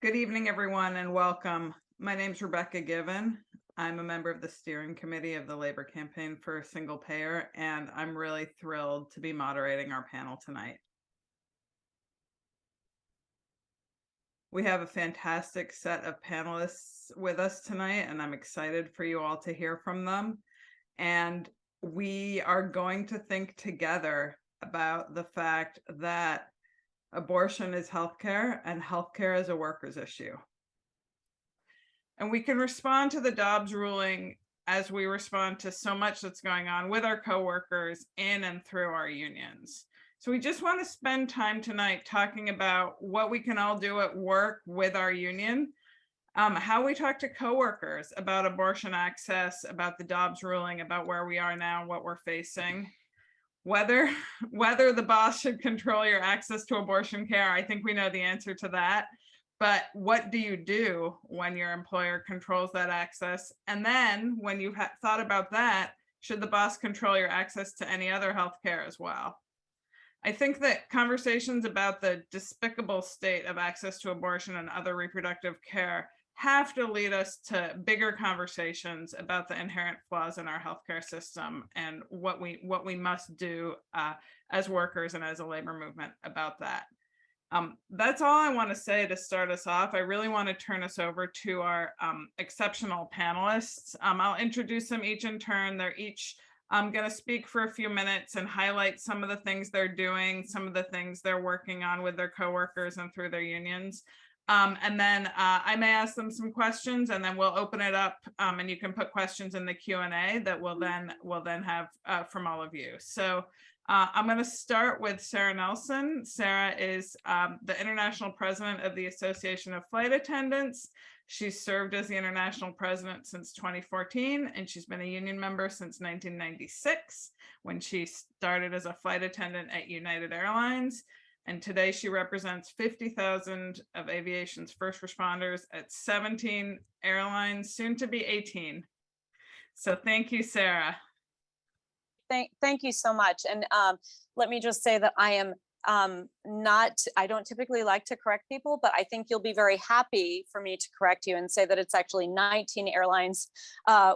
Good evening, everyone, and welcome. My name is Rebekah Givan. I'm a member of the steering committee of the Labor Campaign for Single Payer, and I'm really thrilled to be moderating our panel tonight. We have a fantastic set of panelists with us tonight, and I'm excited for you all to hear from them. And we are going to think together about the fact that abortion is healthcare and healthcare is a workers' issue. And we can respond to the Dobbs ruling as we respond to so much that's going on with our coworkers in and through our unions. So we just want to spend time tonight talking about what we can all do at work with our union, how we talk to coworkers about abortion access, about the Dobbs ruling, about where we are now, what we're facing, whether the boss should control your access to abortion care. I think we know the answer to that. But what do you do when your employer controls that access? And then when you've thought about that, should the boss control your access to any other healthcare as well? I think that conversations about the despicable state of access to abortion and other reproductive care have to lead us to bigger conversations about the inherent flaws in our healthcare system and what we must do as workers and as a labor movement about that. That's all I want to say to start us off. I really want to turn us over to our exceptional panelists. I'll introduce them each in turn. They're each going to speak for a few minutes and highlight some of the things they're doing, some of the things they're working on with their coworkers and through their unions. And then I may ask them some questions, and then we'll open it up, and you can put questions in the Q&A that we'll then have from all of you. So I'm going to start with Sara Nelson. Sara is the International President of the Association of Flight Attendants. She's served as the International President since 2014, and she's been a union member since 1996, when she started as a flight attendant at United Airlines. And today she represents 50,000 of aviation's first responders at 17 airlines, soon to be 18. So thank you, Sara. Thank you so much. And let me just say that I am I don't typically like to correct people, but I think you'll be very happy for me to correct you and say that it's actually 19 airlines.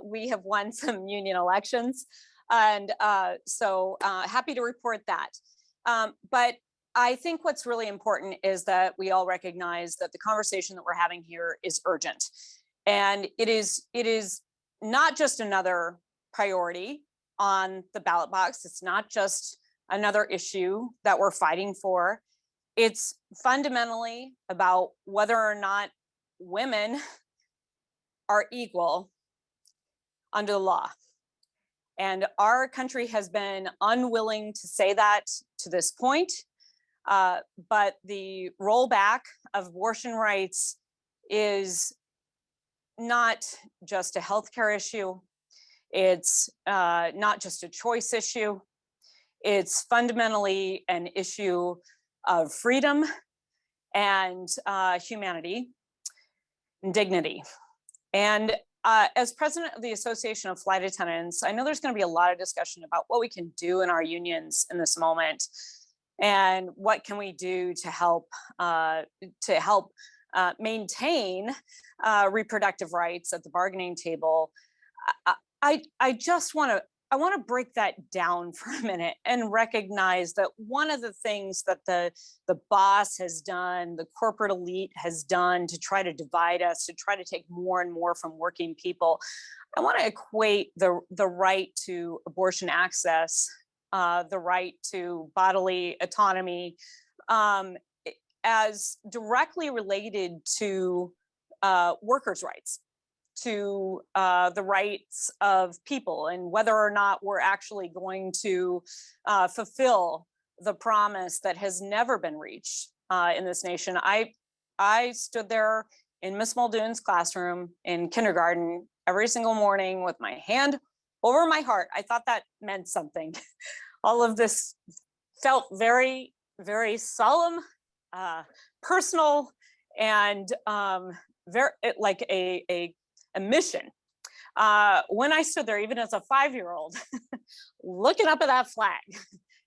We have won some union elections, and so happy to report that. But I think what's really important is that we all recognize that the conversation that we're having here is urgent. And it is not just another priority on the ballot box. It's not just another issue that we're fighting for. It's fundamentally about whether or not women are equal under the law. And our country has been unwilling to say that to this point. But the rollback of abortion rights is not just a healthcare issue. It's not just a choice issue. It's fundamentally an issue of freedom and humanity and dignity. And as president of the Association of Flight Attendants, I know there's going to be a lot of discussion about what we can do in our unions in this moment, and what can we do to help maintain reproductive rights at the bargaining table. I just want to break that down for a minute and recognize that one of the things that the boss has done, the corporate elite has done to try to divide us, to try to take more and more from working people, I want to equate the right to abortion access, the right to bodily autonomy, as directly related to workers' rights, to the rights of people, and whether or not we're actually going to fulfill the promise that has never been reached in this nation. I stood there in Miss Muldoon's classroom in kindergarten every single morning with my hand over my heart. I thought that meant something. All of this felt very, very solemn, personal, and very like a mission. When I stood there, even as a 5-year-old, looking up at that flag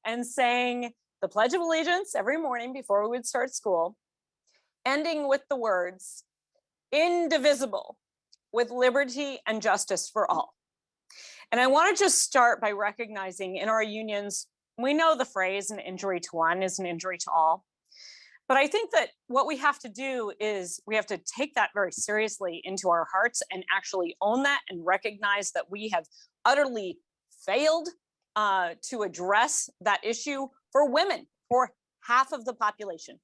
and saying the Pledge of Allegiance every morning before we would start school, ending with the words, indivisible, with liberty and justice for all. And I want to just start by recognizing in our unions, we know the phrase, an injury to one is an injury to all. But I think that what we have to do is we have to take that very seriously into our hearts and actually own that and recognize that we have utterly failed to address that issue for women, for half of the population.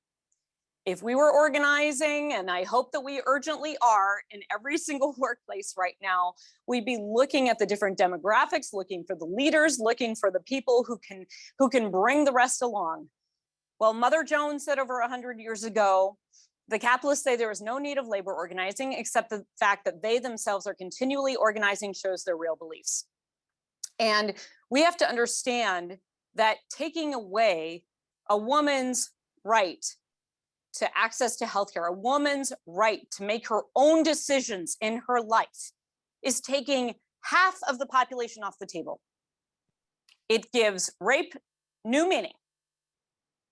If we were organizing, and I hope that we urgently are in every single workplace right now, we'd be looking at the different demographics, looking for the leaders, looking for the people who can bring the rest along. Well, Mother Jones said over 100 years ago, the capitalists say there is no need of labor organizing, except the fact that they themselves are continually organizing shows their real beliefs. And we have to understand that taking away a woman's right to access to healthcare, a woman's right to make her own decisions in her life, is taking half of the population off the table. It gives rape new meaning,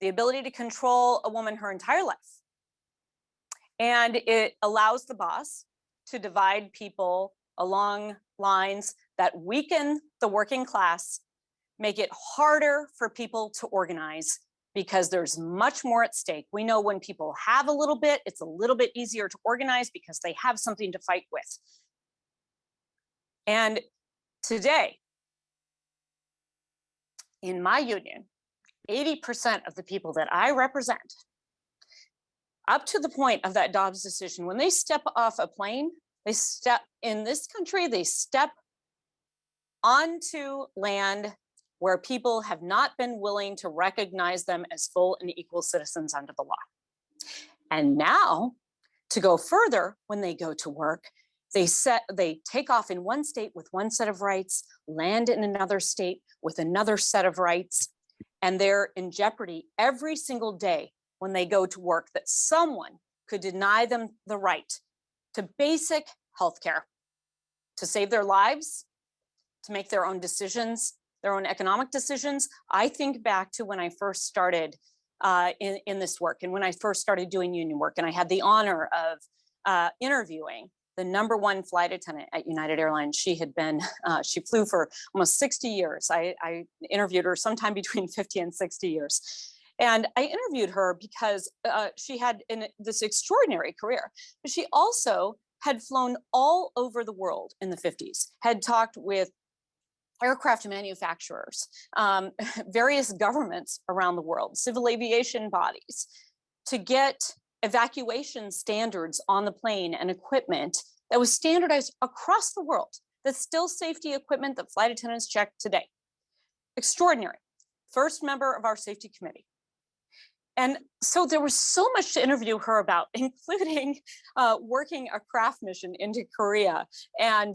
the ability to control a woman her entire life. And it allows the boss to divide people along lines that weaken the working class, make it harder for people to organize because there's much more at stake. We know when people have a little bit, it's a little bit easier to organize because they have something to fight with. And today, in my union, 80% of the people that I represent, up to the point of that Dobbs decision, when they step off a plane, they step in this country, they step onto land where people have not been willing to recognize them as full and equal citizens under the law. And now, to go further, when they go to work, they take off in one state with one set of rights, land in another state with another set of rights, and they're in jeopardy every single day when they go to work that someone could deny them the right to basic healthcare, to save their lives, to make their own decisions, their own economic decisions. I think back to when I first started in this work and when I first started doing union work, and I had the honor of interviewing the #1 flight attendant at United Airlines. She had been, she flew for almost 60 years. I interviewed her sometime between 50 and 60 years. And I interviewed her because she had this extraordinary career, but she also had flown all over the world in the 50s, had talked with aircraft manufacturers, various governments around the world, civil aviation bodies, to get evacuation standards on the plane and equipment that was standardized across the world. That's still safety equipment that flight attendants check today. Extraordinary. First member of our safety committee. And so there was so much to interview her about, including working a craft mission into Korea and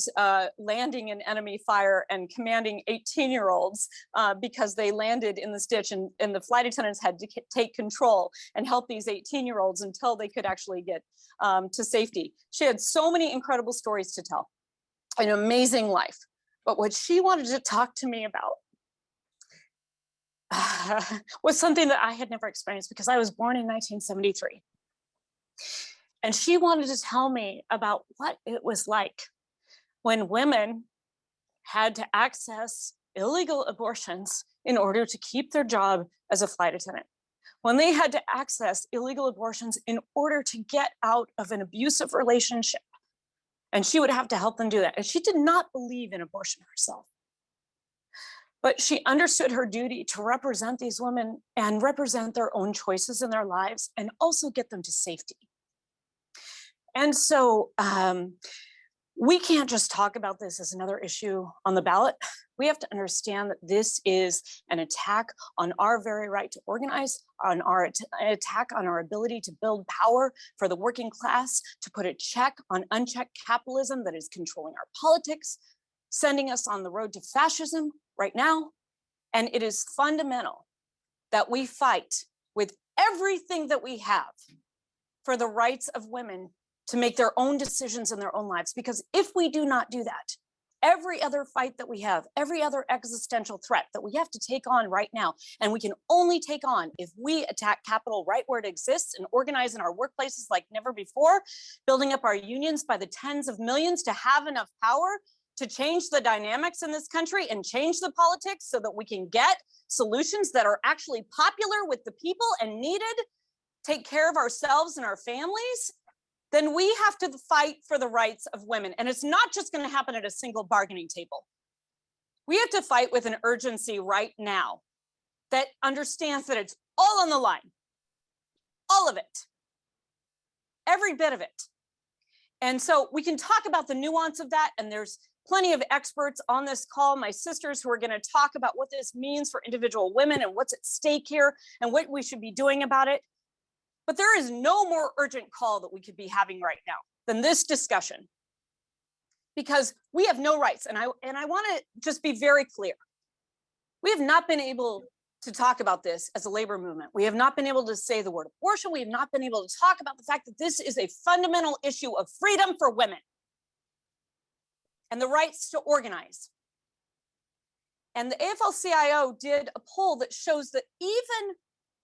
landing in enemy fire and commanding 18-year-olds because they landed in this ditch, and the flight attendants had to take control and help these 18-year-olds until they could actually get to safety. She had so many incredible stories to tell, an amazing life. But what she wanted to talk to me about was something that I had never experienced because I was born in 1973. And she wanted to tell me about what it was like when women had to access illegal abortions in order to keep their job as a flight attendant, when they had to access illegal abortions in order to get out of an abusive relationship. And she would have to help them do that. And she did not believe in abortion herself. But she understood her duty to represent these women and represent their own choices in their lives and also get them to safety. And so we can't just talk about this as another issue on the ballot. We have to understand that this is an attack on our very right to organize, on an attack on our ability to build power for the working class, to put a check on unchecked capitalism that is controlling our politics, sending us on the road to fascism right now. And it is fundamental that we fight with everything that we have for the rights of women to make their own decisions in their own lives. Because if we do not do that, every other fight that we have, every other existential threat that we have to take on right now, and we can only take on if we attack capital right where it exists and organize in our workplaces like never before, building up our unions by the tens of millions to have enough power to change the dynamics in this country and change the politics so that we can get solutions that are actually popular with the people and needed, take care of ourselves and our families, then we have to fight for the rights of women. And it's not just going to happen at a single bargaining table. We have to fight with an urgency right now that understands that it's all on the line, all of it, every bit of it. And so we can talk about the nuance of that, and there's plenty of experts on this call, my sisters, who are going to talk about what this means for individual women and what's at stake here and what we should be doing about it. But there is no more urgent call that we could be having right now than this discussion, because we have no rights. And I want to just be very clear. We have not been able to talk about this as a labor movement. We have not been able to say the word abortion. We have not been able to talk about the fact that this is a fundamental issue of freedom for women and the rights to organize. And the AFL-CIO did a poll that shows that even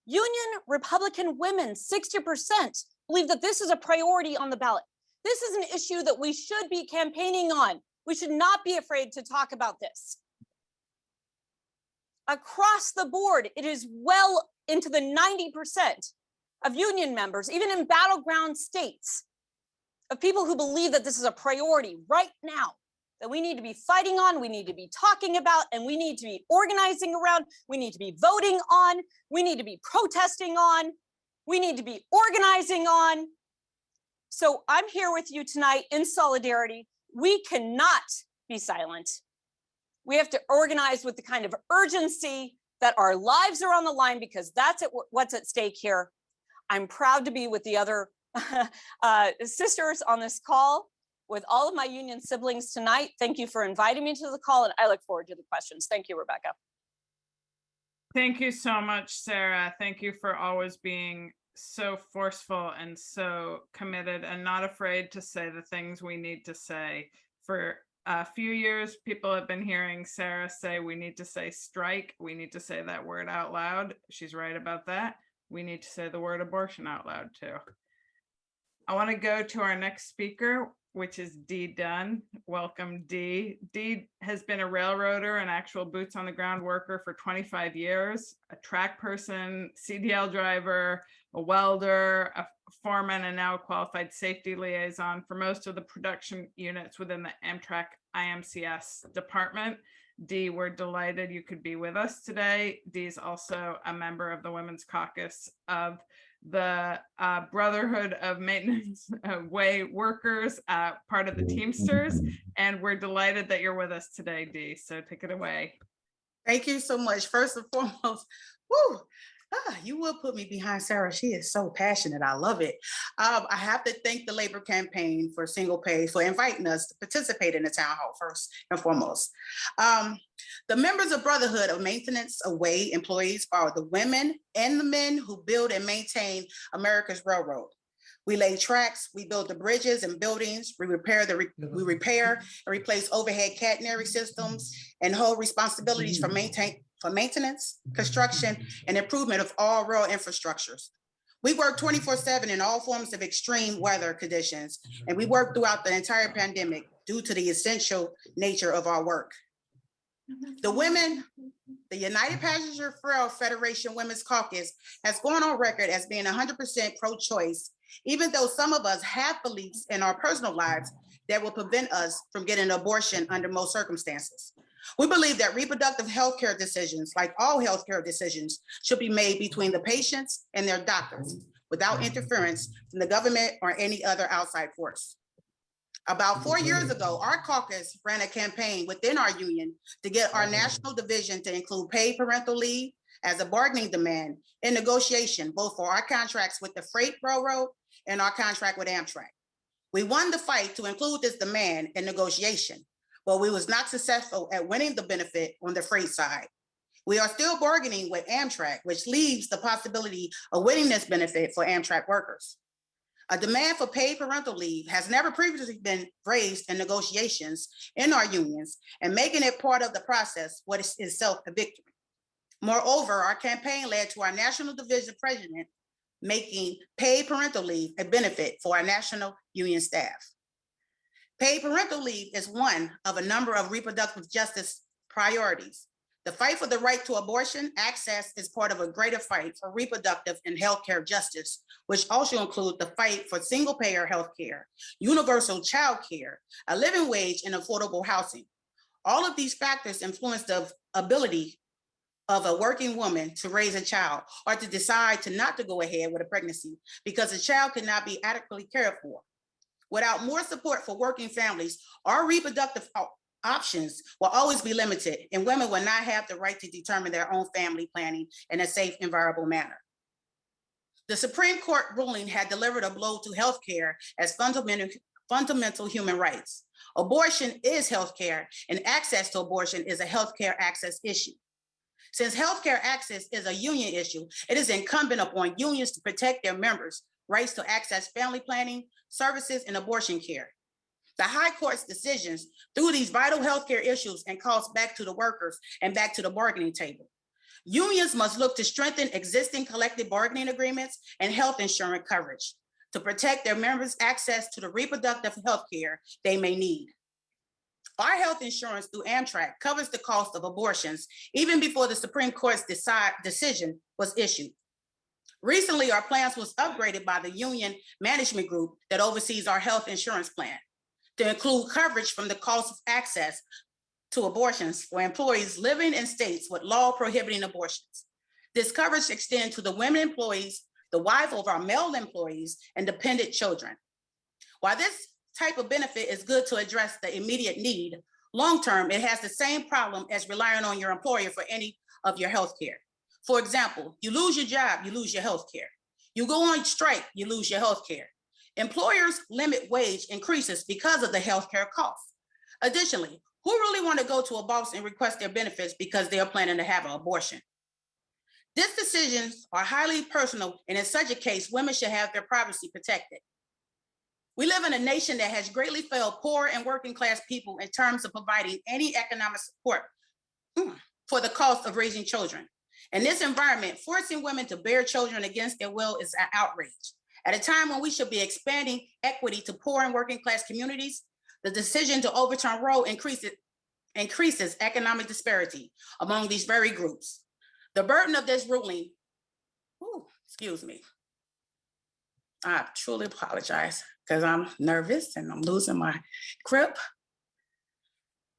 Union Republican women, 60%, believe that this is a priority on the ballot. This is an issue that we should be campaigning on. We should not be afraid to talk about this. Across the board, it is well into the 90% of union members, even in battleground states, of people who believe that this is a priority right now, that we need to be fighting on, we need to be talking about, and we need to be organizing around, we need to be voting on, we need to be protesting on, we need to be organizing on. So I'm here with you tonight in solidarity. We cannot be silent. We have to organize with the kind of urgency that our lives are on the line, because that's what's at stake here. I'm proud to be with the other sisters on this call, with all of my union siblings tonight. Thank you for inviting me to the call, and I look forward to the questions. Thank you, Rebekah. Thank you so much, Sara. Thank you for always being so forceful and so committed and not afraid to say the things we need to say. For a few years, people have been hearing Sara say we need to say strike. We need to say that word out loud. She's right about that. We need to say the word abortion out loud too. I want to go to our next speaker, which is Dunn. Welcome, Dee. Dee has been a railroader and actual boots on the ground worker for 25 years, a track person, CDL driver, a welder, a foreman, and now a qualified safety liaison for most of the production units within the Amtrak IMCS department. Dee, we're delighted you could be with us today. Dee's also a member of the Women's Caucus of the Brotherhood of Maintenance Way Workers, part of the Teamsters, and we're delighted that you're with us today, Dee. So take it away. Thank you so much. First and foremost, woo, you will put me behind Sara. She is so passionate. I love it. I have to thank the Labor Campaign for Single Pay for inviting us to participate in the town hall first and foremost. The members of Brotherhood of Maintenance-CWA employees are the women and the men who build and maintain America's railroad. We lay tracks, we build the bridges and buildings, we repair and replace overhead catenary systems, and hold responsibilities for maintenance, construction, and improvement of all rail infrastructures. We work 24/7 in all forms of extreme weather conditions, and we work throughout the entire pandemic due to the essential nature of our work. The women, the United Passenger Rail Federation Women's Caucus has gone on record as being 100% pro-choice, even though some of us have beliefs in our personal lives that will prevent us from getting an abortion under most circumstances. We believe that reproductive healthcare decisions, like all healthcare decisions, should be made between the patients and their doctors without interference from the government or any other outside force. About 4 years ago, our caucus ran a campaign within our union to get our national division to include paid parental leave as a bargaining demand in negotiation, both for our contracts with the freight railroad and our contract with Amtrak. We won the fight to include this demand in negotiation, but we was not successful at winning the benefit on the freight side. We are still bargaining with Amtrak, which leaves the possibility of winning this benefit for Amtrak workers. A demand for paid parental leave has never previously been raised in negotiations in our unions, and making it part of the process was itself a victory. Moreover, our campaign led to our national division president making paid parental leave a benefit for our national union staff. Paid parental leave is one of a number of reproductive justice priorities. The fight for the right to abortion access is part of a greater fight for reproductive and healthcare justice, which also include the fight for single-payer healthcare, universal child care, a living wage, and affordable housing. All of these factors influence the ability of a working woman to raise a child or to decide to not to go ahead with a pregnancy because the child cannot be adequately cared for. Without more support for working families, our reproductive options will always be limited, and women will not have the right to determine their own family planning in a safe and viable manner. The Supreme Court ruling had delivered a blow to healthcare as fundamental human rights. Abortion is healthcare, and access to abortion is a healthcare access issue. Since healthcare access is a union issue, it is incumbent upon unions to protect their members' rights to access family planning, services, and abortion care. The High Court's decisions through these vital healthcare issues and calls back to the workers and back to the bargaining table. Unions must look to strengthen existing collective bargaining agreements and health insurance coverage to protect their members' access to the reproductive health care they may need. Our health insurance through Amtrak covers the cost of abortions even before the Supreme Court's decision was issued. Recently, our plans was upgraded by the union management group that oversees our health insurance plan to include coverage from the cost of access to abortions for employees living in states with law prohibiting abortions. This coverage extends to the women employees, the wife of our male employees, and dependent children. While this type of benefit is good to address the immediate need, long-term, it has the same problem as relying on your employer for any of your health care. For example, you lose your job, you lose your health care. You go on strike, you lose your health care. Employers limit wage increases because of the healthcare costs. Additionally, who really want to go to a boss and request their benefits because they are planning to have an abortion? These decisions are highly personal, and in such a case, women should have their privacy protected. We live in a nation that has greatly failed poor and working class people in terms of providing any economic support for the cost of raising children. In this environment, forcing women to bear children against their will is an outrage. At a time when we should be expanding equity to poor and working class communities, the decision to overturn Roe increases economic disparity among these very groups. The burden of this ruling, excuse me, I truly apologize because I'm nervous and I'm losing my grip.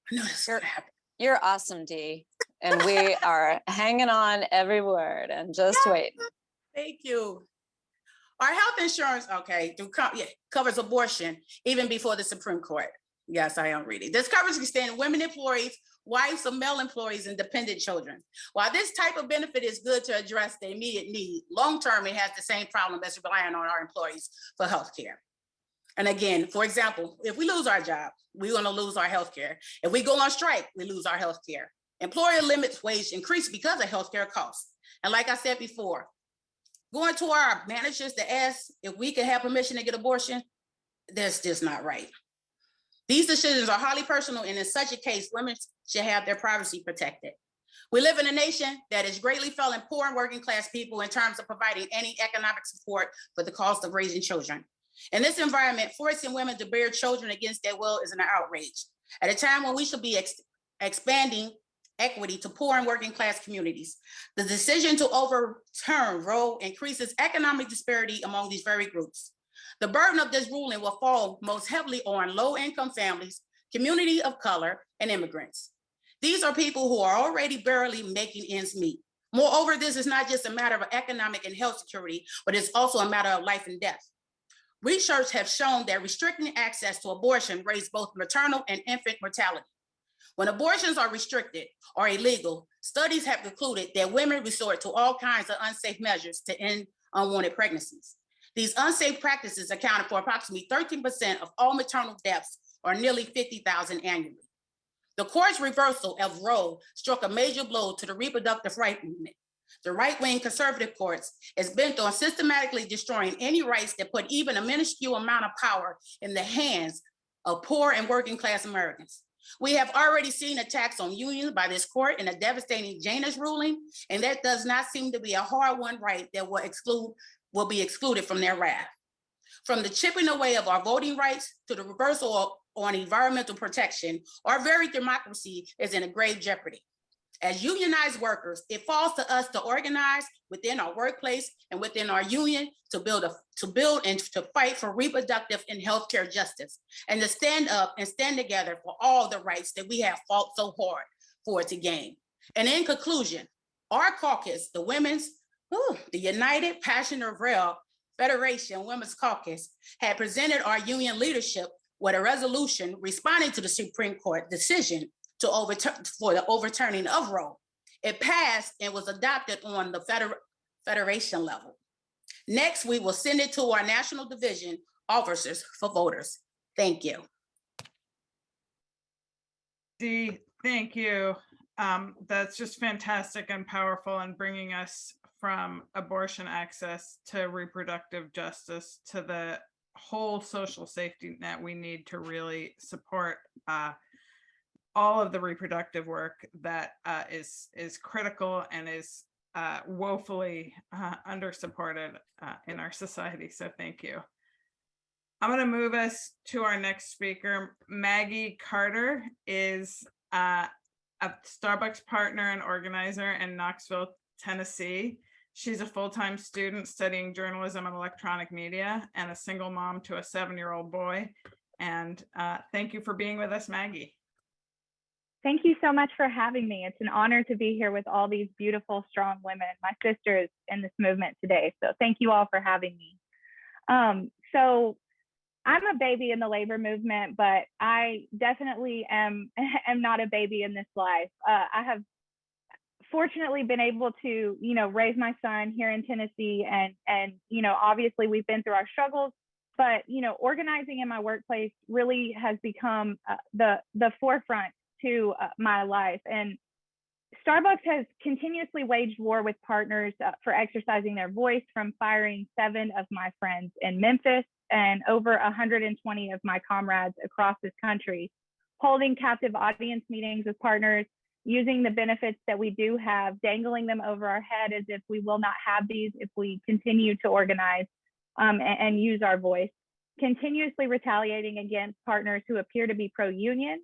I know this is gonna happen. You're awesome, Dee. And we are hanging on every word and just wait. Thank you. Our health insurance, covers abortion even before the Supreme Court. Yes, I am reading. This coverage extends women employees, wives of male employees, and dependent children. While this type of benefit is good to address the immediate need, long-term, it has the same problem as relying on our employees for health care. And again, for example, if we lose our job, we're gonna lose our health care. If we go on strike, we lose our health care. Employer limits wage increase because of healthcare costs. And like I said before, going to our managers to ask if we can have permission to get abortion, that's just not right. These decisions are highly personal, and in such a case, women should have their privacy protected. We live in a nation that is greatly failing poor and working class people in terms of providing any economic support for the cost of raising children. In this environment, forcing women to bear children against their will is an outrage. At a time when we should be expanding equity to poor and working class communities, the decision to overturn Roe increases economic disparity among these very groups. The burden of this ruling will fall most heavily on low-income families, community of color, and immigrants. These are people who are already barely making ends meet. Moreover, this is not just a matter of economic and health security, but it's also a matter of life and death. Research has shown that restricting access to abortion raises both maternal and infant mortality. When abortions are restricted or illegal, studies have concluded that women resort to all kinds of unsafe measures to end unwanted pregnancies. These unsafe practices accounted for approximately 13% of all maternal deaths, or nearly 50,000 annually. The court's reversal of Roe struck a major blow to the reproductive rights movement. The right-wing conservative courts is bent on systematically destroying any rights that put even a minuscule amount of power in the hands of poor and working class Americans. We have already seen attacks on unions by this court in a devastating Janus ruling, and that does not seem to be a hard-won right that will be excluded from their wrath. From the chipping away of our voting rights to the reversal on environmental protection, our very democracy is in a grave jeopardy. As unionized workers, it falls to us to organize within our workplace and within our union to build and to fight for reproductive and healthcare justice, and to stand up and stand together for all the rights that we have fought so hard for to gain. And in conclusion, our caucus, the United Passenger Rail Federation Women's Caucus, had presented our union leadership with a resolution responding to the Supreme Court decision for the overturning of Roe. It passed and was adopted on the federation level. Next, we will send it to our national division officers for voters. Thank you. Dee, thank you. That's just fantastic and powerful, and bringing us from abortion access to reproductive justice to the whole social safety net we need to really support all of the reproductive work that is critical and is woefully under-supported in our society. So thank you. I'm going to move us to our next speaker. Maggie Carter is a Starbucks partner and organizer in Knoxville, Tennessee. She's a full-time student studying journalism and electronic media and a single mom to a 7-year-old boy. And thank you for being with us, Maggie. Thank you so much for having me. It's an honor to be here with all these beautiful, strong women, my sisters in this movement today. So thank you all for having me. So I'm a baby in the labor movement, but I definitely am not a baby in this life. I have fortunately been able to, raise my son here in Tennessee, and obviously we've been through our struggles, but organizing in my workplace really has become the forefront to my life. And Starbucks has continuously waged war with partners for exercising their voice, from firing 7 of my friends in Memphis and over 120 of my comrades across this country, holding captive audience meetings with partners, using the benefits that we do have, dangling them over our head as if we will not have these if we continue to organize and use our voice, continuously retaliating against partners who appear to be pro-union.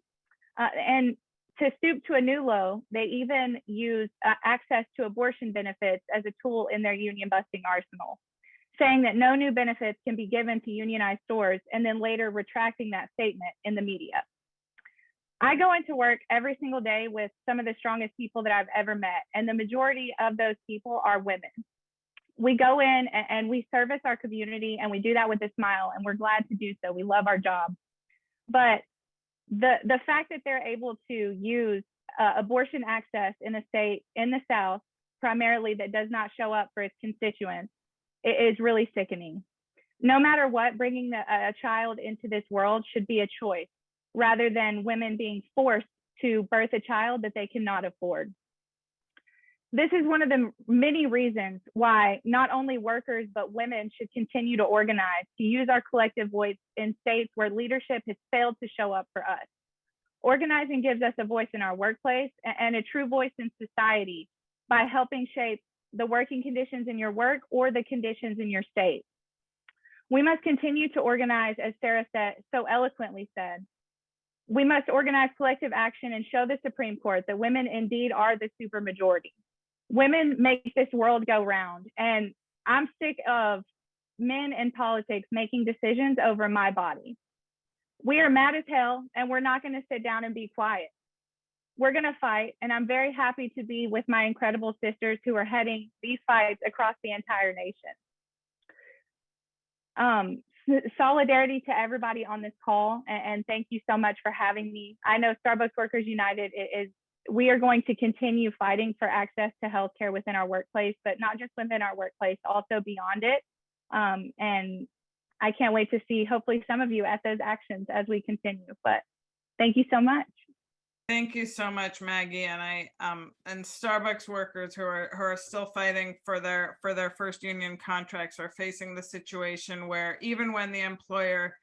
And to stoop to a new low, they even use access to abortion benefits as a tool in their union busting arsenal, saying that no new benefits can be given to unionized stores, and then later retracting that statement in the media. I go into work every single day with some of the strongest people that I've ever met, and the majority of those people are women. We go in and we service our community, and we do that with a smile, and we're glad to do so. We love our job. But the fact that they're able to use abortion access in a state in the South, primarily, that does not show up for its constituents, is really sickening. No matter what, bringing a child into this world should be a choice, rather than women being forced to birth a child that they cannot afford. This is one of the many reasons why not only workers, but women should continue to organize, to use our collective voice in states where leadership has failed to show up for us. Organizing gives us a voice in our workplace and a true voice in society by helping shape the working conditions in your work or the conditions in your state. We must continue to organize, as Sara so eloquently said. We must organize collective action and show the Supreme Court that women indeed are the supermajority. Women make this world go round, and I'm sick of men in politics making decisions over my body. We are mad as hell, and we're not going to sit down and be quiet. We're going to fight, and I'm very happy to be with my incredible sisters who are heading these fights across the entire nation. Solidarity to everybody on this call, and thank you so much for having me. I know Starbucks Workers United we are going to continue fighting for access to healthcare within our workplace, but not just within our workplace, also beyond it. And I can't wait to see, hopefully, some of you at those actions as we continue. But thank you so much. Thank you so much, Maggie. And and Starbucks workers who are still fighting for their first union contracts are facing the situation where even when the employer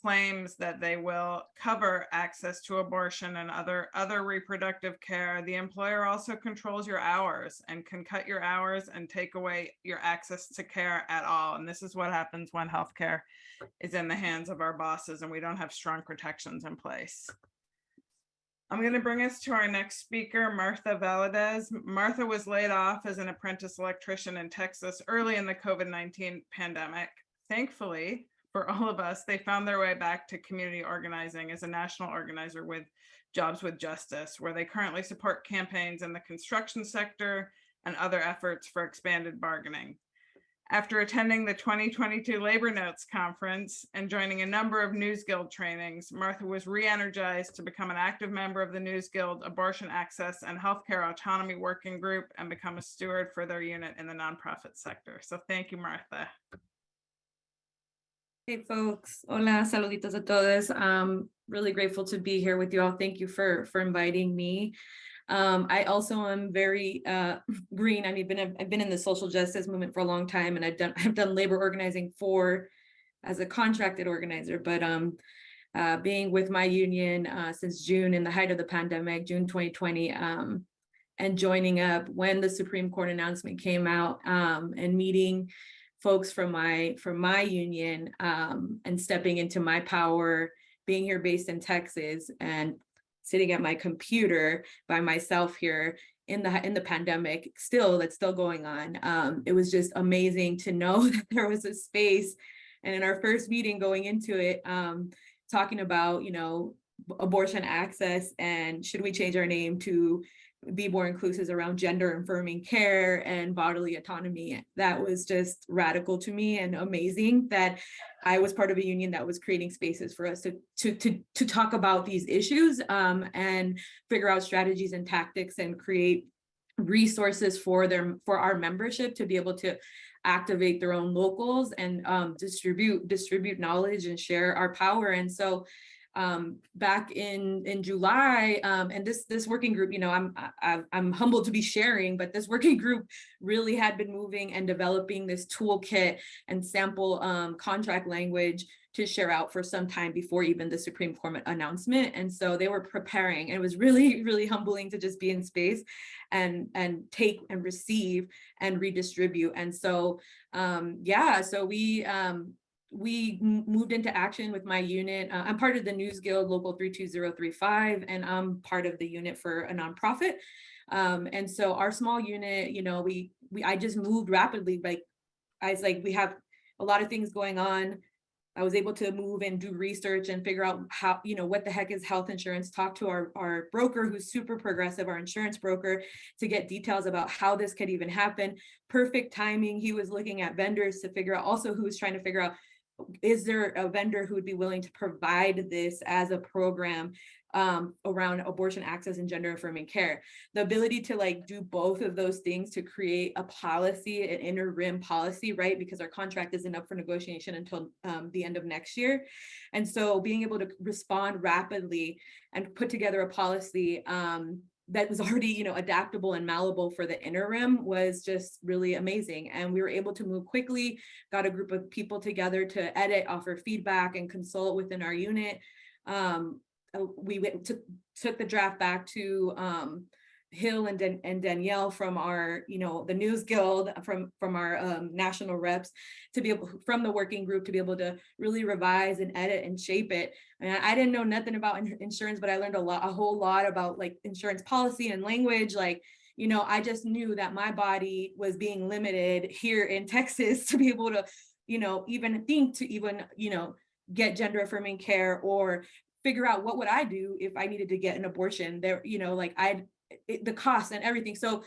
claims that they will cover access to abortion and other reproductive care, the employer also controls your hours and can cut your hours and take away your access to care at all. And this is what happens when healthcare is in the hands of our bosses and we don't have strong protections in place. I'm going to bring us to our next speaker, Martha Valadez. Martha was laid off as an apprentice electrician in Texas early in the COVID-19 pandemic. Thankfully, for all of us, they found their way back to community organizing as a national organizer with Jobs with Justice, where they currently support campaigns in the construction sector and other efforts for expanded bargaining. After attending the 2022 Labor Notes Conference and joining a number of News Guild trainings, Martha was re-energized to become an active member of the News Guild Abortion Access and Healthcare Autonomy Working Group and become a steward for their unit in the nonprofit sector. So thank you, Martha. Hey folks, hola, saluditos a todos. I'm really grateful to be here with you all. Thank you for inviting me. I also am very green. I mean, I've been in the social justice movement for a long time, and I've done labor organizing as a contracted organizer. But being with my union since June, in the height of the pandemic, June 2020, and joining up when the Supreme Court announcement came out, and meeting folks from my union, and stepping into my power, being here based in Texas and sitting at my computer by myself here in the pandemic, that's still going on. It was just amazing to know that there was a space. And in our first meeting going into it, talking about, abortion access and should we change our name to be more inclusive around gender affirming care and bodily autonomy. That was just radical to me and amazing that I was part of a union that was creating spaces for us to talk about these issues, and figure out strategies and tactics and create resources for our membership to be able to activate their own locals and distribute knowledge and share our power. And so back in July, and this working group, I'm humbled to be sharing, but this working group really had been moving and developing this toolkit and sample contract language to share out for some time before even the Supreme Court announcement. And so they were preparing, and it was really, really humbling to just be in space and take and receive and redistribute. And so, so we moved into action with my unit. I'm part of the News Guild Local 32035, and I'm part of the unit for a nonprofit. And so our small unit, I just moved rapidly. We have a lot of things going on. I was able to move and do research and figure out how, what the heck is health insurance, talk to our broker who's super progressive, our insurance broker, to get details about how this could even happen. Perfect timing. He was looking at vendors to figure out also who was trying to figure out, is there a vendor who would be willing to provide this as a program around abortion access and gender affirming care? The ability to do both of those things to create a policy, an interim policy, right? Because our contract isn't up for negotiation until the end of next year. And so being able to respond rapidly and put together a policy that was already, adaptable and malleable for the interim was just really amazing. And we were able to move quickly, got a group of people together to edit, offer feedback, and consult within our unit. We took the draft back to Hill and Danielle from our, the News Guild, from our national reps, to be able, from the working group, to be able to really revise and edit and shape it. And I didn't know nothing about insurance, but I learned a whole lot about insurance policy and language. I just knew that my body was being limited here in Texas to be able to, even think to even, get gender affirming care or figure out what would I do if I needed to get an abortion there, the cost and everything. So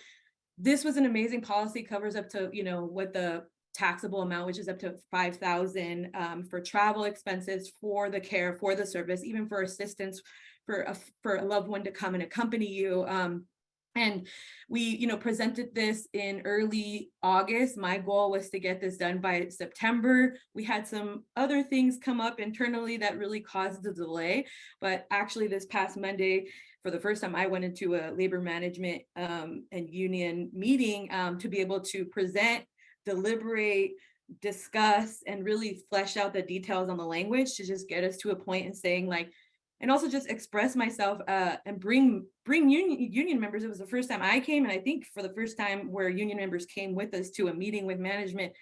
this was an amazing policy, covers up to, what the taxable amount, which is up to $5,000 for travel expenses, for the care, for the service, even for assistance for a loved one to come and accompany you. And we, presented this in early August. My goal was to get this done by September. We had some other things come up internally that really caused the delay. But actually this past Monday, for the first time, I went into a labor management and union meeting to be able to present, deliberate, discuss, and really flesh out the details on the language to just get us to a point in saying like, and also just express myself and bring union members. It was the first time I came, and I think for the first time where union members came with us to a meeting with management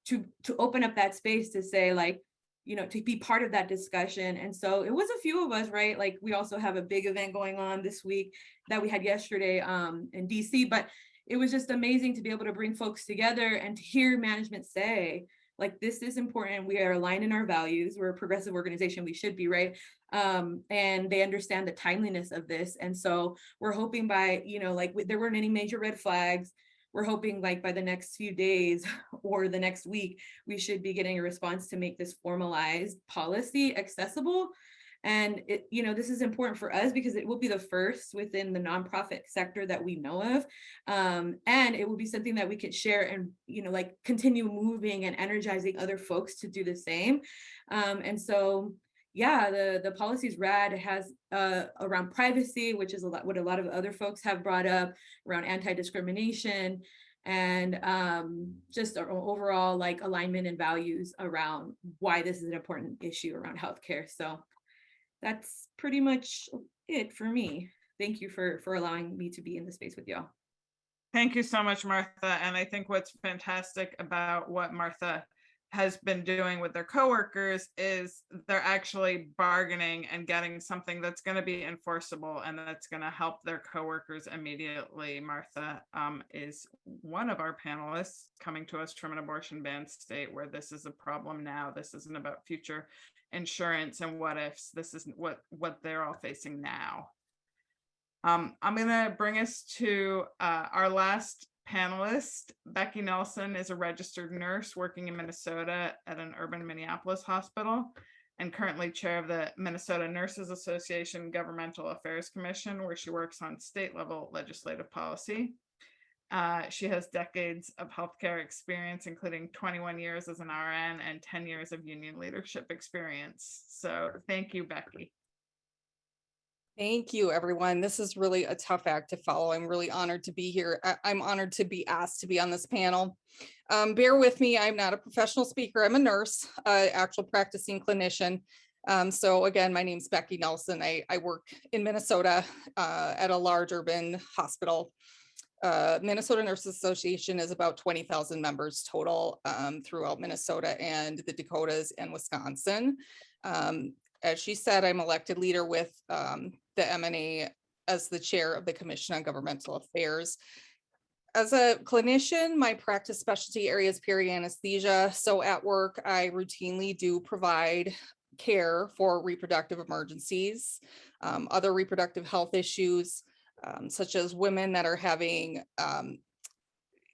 to open up that space to say like, you know, to be part of that discussion. And so it was a few of us, right? Like we also have a big event going on this week that we had yesterday in DC, but it was just amazing to be able to bring folks together and to hear management say, like, this is important. We are aligned in our values. We're a progressive organization. We should be, right? And they understand the timeliness of this. And so we're hoping by, you know, like there weren't any major red flags. We're hoping like by the next few days or the next week, we should be getting a response to make this formalized policy accessible. And it, you know, this is important for us because it will be the first within the nonprofit sector that we know of. And it will be something that we could share and, you know, like continue moving and energizing other folks to do the same. And so, yeah, the policy is rad. It has around privacy, which is what a lot of other folks have brought up, around anti-discrimination, and just our overall like alignment and values around why this is an important issue around healthcare. So that's pretty much it for me. Thank you for allowing me to be in the space with y'all. Thank you so much, Martha. And I think what's fantastic about what Martha has been doing with their coworkers is they're actually bargaining and getting something that's going to be enforceable and that's going to help their coworkers immediately. Martha is one of our panelists coming to us from an abortion ban state where this is a problem now. This isn't about future insurance and what ifs. This is what they're all facing now. I'm going to bring us to our last panelist. Becky Nelson is a registered nurse working in Minnesota at an urban Minneapolis hospital and currently chair of the Minnesota Nurses Association Governmental Affairs Commission, where she works on state level legislative policy. She has decades of healthcare experience, including 21 years as an RN and 10 years of union leadership experience. So thank you, Becky. Thank you, everyone. This is really a tough act to follow. I'm really honored to be here. I'm honored to be asked to be on this panel. Bear with me. I'm not a professional speaker. I'm a nurse, actual practicing clinician. So again, my name's Becky Nelson. I work in Minnesota at a large urban hospital. Minnesota Nurses Association is about 20,000 members total throughout Minnesota and the Dakotas and Wisconsin. As she said, I'm elected leader with the MNA as the chair of the Commission on Governmental Affairs. As a clinician, my practice specialty area is peri anesthesia. So at work, I routinely do provide care for reproductive emergencies, other reproductive health issues, such as women that are having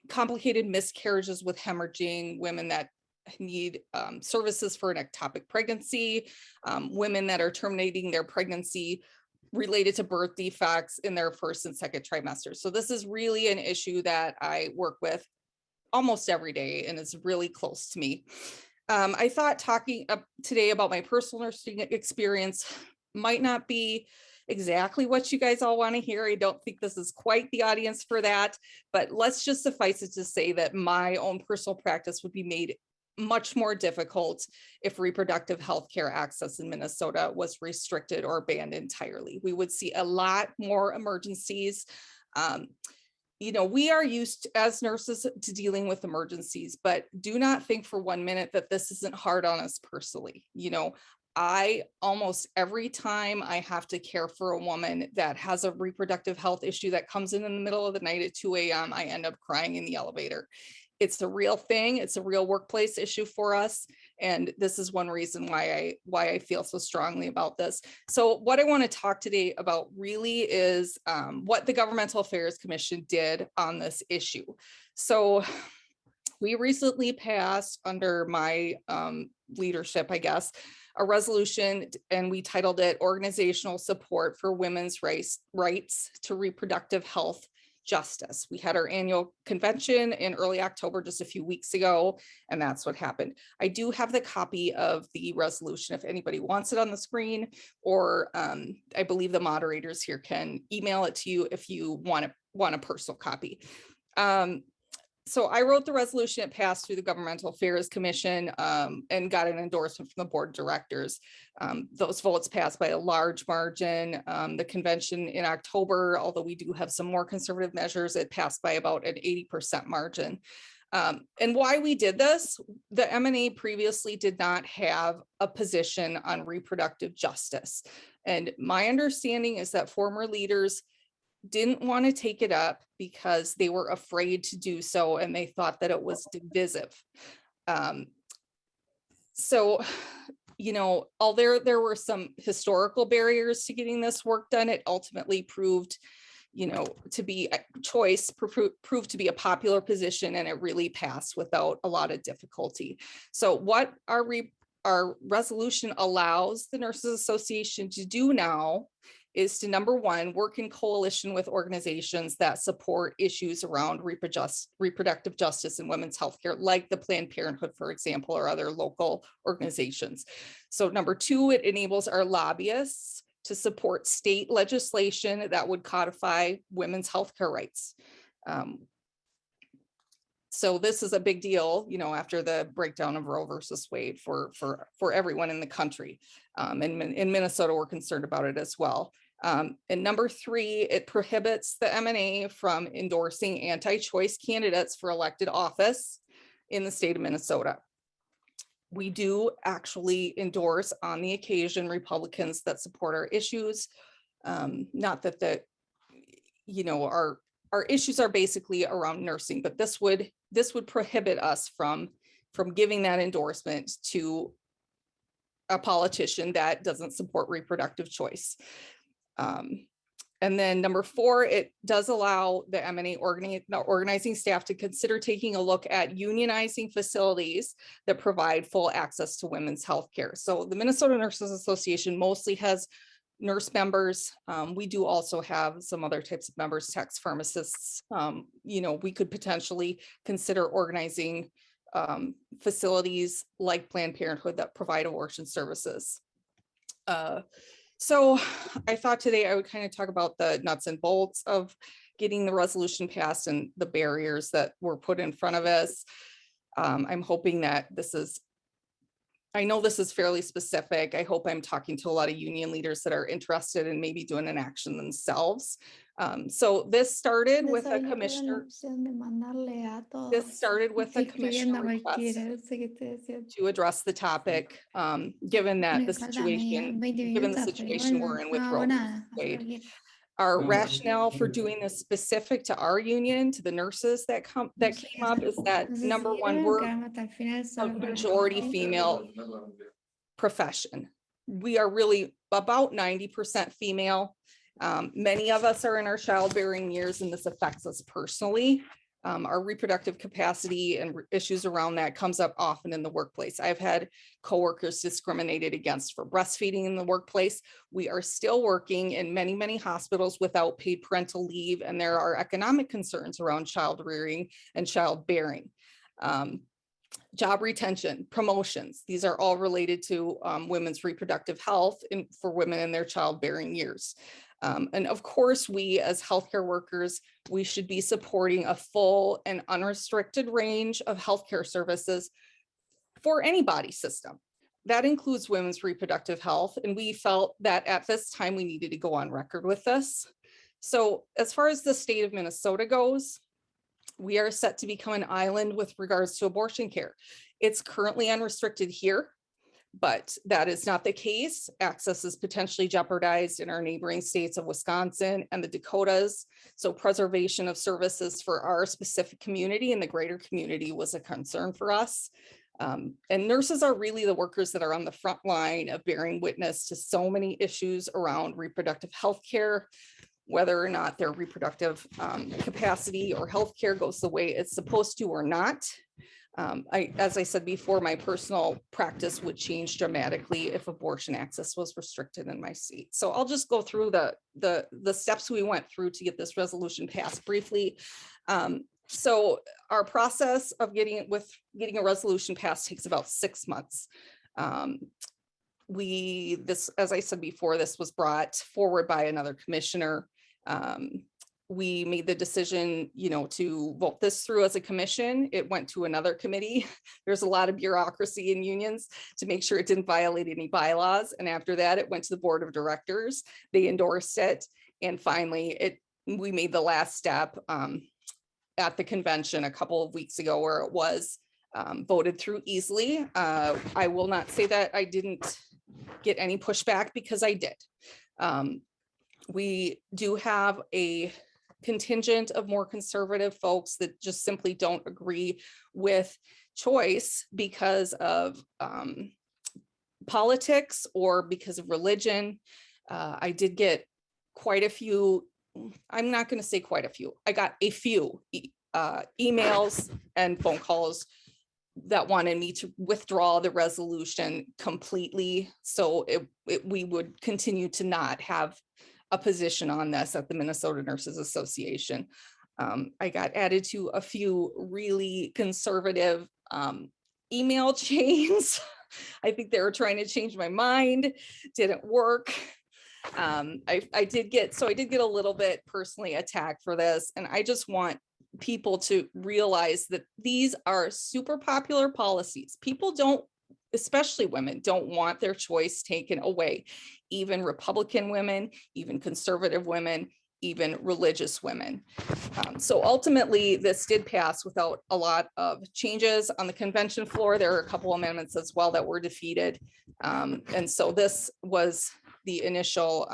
complicated miscarriages with hemorrhaging, women that need services for an ectopic pregnancy, women that are terminating their pregnancy related to birth defects in their first and second trimester. So this is really an issue that I work with almost every day and it's really close to me. I thought talking today about my personal nursing experience might not be exactly what you guys all want to hear. I don't think this is quite the audience for that, but let's just suffice it to say that my own personal practice would be made much more difficult if reproductive health care access in Minnesota was restricted or banned entirely. We would see a lot more emergencies. You know, we are used as nurses to dealing with emergencies, but do not think for 1 minute that this isn't hard on us personally. You know, almost every time I have to care for a woman that has a reproductive health issue that comes in the middle of the night at 2 a.m., I end up crying in the elevator. It's a real thing. It's a real workplace issue for us. And this is one reason why I feel so strongly about this. So what I want to talk today about really is what the Governmental Affairs Commission did on this issue. So we recently passed, under my leadership, I guess, a resolution, and we titled it Organizational Support for Women's Rights to Reproductive Health justice. We had our annual convention in early October, just a few weeks ago, and that's what happened. I do have the copy of the resolution if anybody wants it on the screen, or I believe the moderators here can email it to you if you want a personal copy. So I wrote the resolution. It passed through the Governmental Affairs Commission and got an endorsement from the board of directors. Those votes passed by a large margin. The convention in October, although we do have some more conservative measures, it passed by about an 80% margin. And why we did this, the M&A previously did not have a position on reproductive justice. And my understanding is that former leaders didn't want to take it up because they were afraid to do so and they thought that it was divisive. So, you know, although there were some historical barriers to getting this work done, it ultimately proved, you know, to be a choice, proved to be a popular position, and it really passed without a lot of difficulty. So what our resolution allows the Nurses Association to do now is to, number one, work in coalition with organizations that support issues around reproductive justice and women's healthcare, like the Planned Parenthood, for example, or other local organizations. So number two, it enables our lobbyists to support state legislation that would codify women's healthcare rights. So this is a big deal, you know, after the breakdown of Roe versus Wade for everyone in the country. And in Minnesota, we're concerned about it as well. And number three, it prohibits the M&A from endorsing anti-choice candidates for elected office in the state of Minnesota. We do actually endorse on the occasion Republicans that support our issues. Not that you know, our issues are basically around nursing, but this would prohibit us from giving that endorsement to a politician that doesn't support reproductive choice. And then number four, it does allow the M&A organizing staff to consider taking a look at unionizing facilities that provide full access to women's health care. So the Minnesota Nurses Association mostly has nurse members. We do also have some other types of members, techs, pharmacists. You know, we could potentially consider organizing facilities like Planned Parenthood that provide abortion services. So I thought today I would kind of talk about the nuts and bolts of getting the resolution passed and the barriers that were put in front of us. I'm hoping that I know this is fairly specific. I hope I'm talking to a lot of union leaders that are interested in maybe doing an action themselves. So this started with a commissioner. This started with a commissioner request to address the topic, given the situation we're in with Roe versus Wade. Our rationale for doing this specific to our union, to the nurses that came up, is that number one, we're a majority female profession. We are really about 90% female. Many of us are in our childbearing years, and this affects us personally. Our reproductive capacity and issues around that comes up often in the workplace. I've had coworkers discriminated against for breastfeeding in the workplace. We are still working in many, many hospitals without paid parental leave, and there are economic concerns around child rearing and childbearing. Job retention, promotions, these are all related to women's reproductive health for women in their childbearing years. And of course, we as healthcare workers, we should be supporting a full and unrestricted range of healthcare services for any body system. That includes women's reproductive health. And we felt that at this time, we needed to go on record with this. So as far as the state of Minnesota goes, we are set to become an island with regards to abortion care. It's currently unrestricted here, but that is not the case. Access is potentially jeopardized in our neighboring states of Wisconsin and the Dakotas. So preservation of services for our specific community and the greater community was a concern for us. And nurses are really the workers that are on the front line of bearing witness to so many issues around reproductive health care, whether or not their reproductive capacity or health care goes the way it's supposed to or not. As I said before, my personal practice would change dramatically if abortion access was restricted in my seat. So I'll just go through the steps we went through to get this resolution passed briefly. So our process of getting a resolution passed takes about 6 months. As I said before, this was brought forward by another commissioner. We made the decision, to vote this through as a commission. It went to another committee. There's a lot of bureaucracy in unions to make sure it didn't violate any bylaws. And after that, it went to the board of directors. They endorsed it. And finally, we made the last step at the convention a couple of weeks ago, where it was voted through easily. I will not say that I didn't get any pushback, because I did. We do have a contingent of more conservative folks that just simply don't agree with choice because of politics or because of religion. I did get quite a few, I'm not going to say quite a few, I got a few emails and phone calls that wanted me to withdraw the resolution completely. So we would continue to not have a position on this at the Minnesota Nurses Association. I got added to a few really conservative email chains. I think they were trying to change my mind, didn't work. I did get a little bit personally attacked for this. And I just want people to realize that these are super popular policies. People don't, especially women, don't want their choice taken away. Even Republican women, even conservative women, even religious women. So ultimately, this did pass without a lot of changes on the convention floor. There are a couple amendments as well that were defeated. And so this was the initial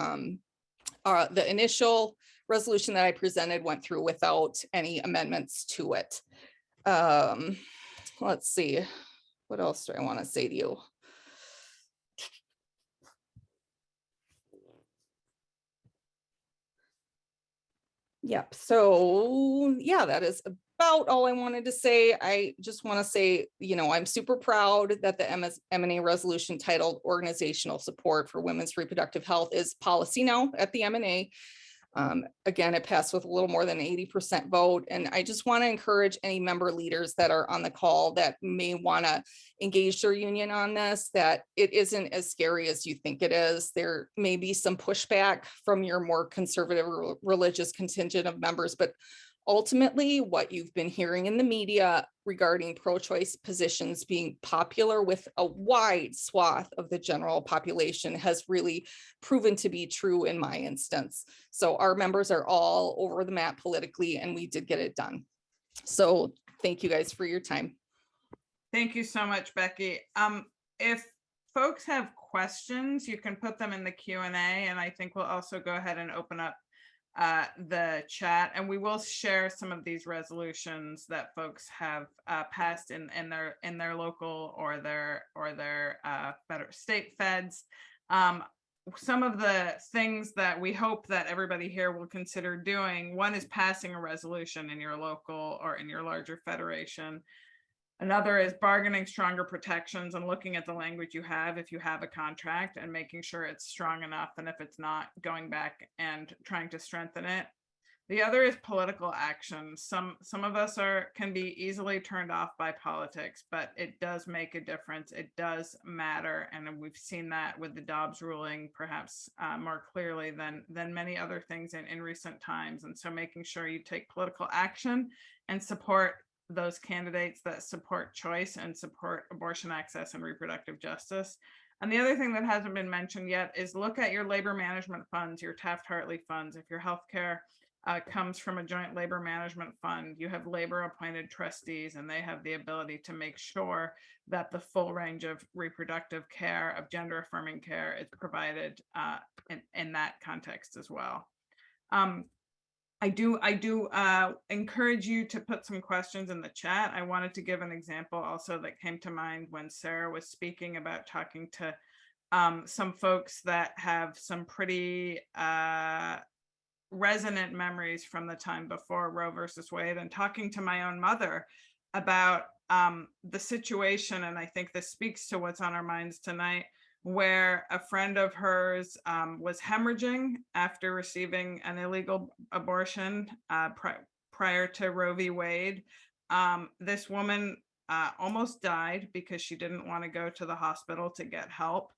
resolution that I presented went through without any amendments to it. Let's see, what else do I want to say to you? Yep. So yeah, that is about all I wanted to say. I just want to say, I'm super proud that the M&A resolution titled Organizational Support for Women's Reproductive Health is policy now at the M&A. Again, it passed with a little more than 80% vote. And I just want to encourage any member leaders that are on the call that may want to engage their union on this, that it isn't as scary as you think it is. There may be some pushback from your more conservative religious contingent of members, but ultimately what you've been hearing in the media regarding pro-choice positions being popular with a wide swath of the general population has really proven to be true in my instance. So our members are all over the map politically, and we did get it done. So thank you guys for your time. Thank you so much, Becky. If folks have questions, you can put them in the Q&A, and I think we'll also go ahead and open up the chat, and we will share some of these resolutions that folks have passed in their local or their federal state feds. Some of the things that we hope that everybody here will consider doing, one is passing a resolution in your local or in your larger federation. Another is bargaining stronger protections and looking at the language you have if you have a contract and making sure it's strong enough, and if it's not, going back and trying to strengthen it. The other is political action. Some of us can be easily turned off by politics, but it does make a difference. It does matter, and we've seen that with the Dobbs ruling perhaps more clearly than many other things in recent times. And so making sure you take political action and support those candidates that support choice and support abortion access and reproductive justice. And the other thing that hasn't been mentioned yet is look at your labor management funds, your Taft-Hartley funds. If your healthcare comes from a joint labor management fund, you have labor appointed trustees, and they have the ability to make sure that the full range of reproductive care, of gender affirming care, is provided in that context as well. I do encourage you to put some questions in the chat. I wanted to give an example also that came to mind when Sara was speaking about talking to some folks that have some pretty resonant memories from the time before Roe versus Wade, and talking to my own mother about the situation, and I think this speaks to what's on our minds tonight, where a friend of hers was hemorrhaging after receiving an illegal abortion prior to Roe v. Wade. This woman almost died because she didn't want to go to the hospital to get help.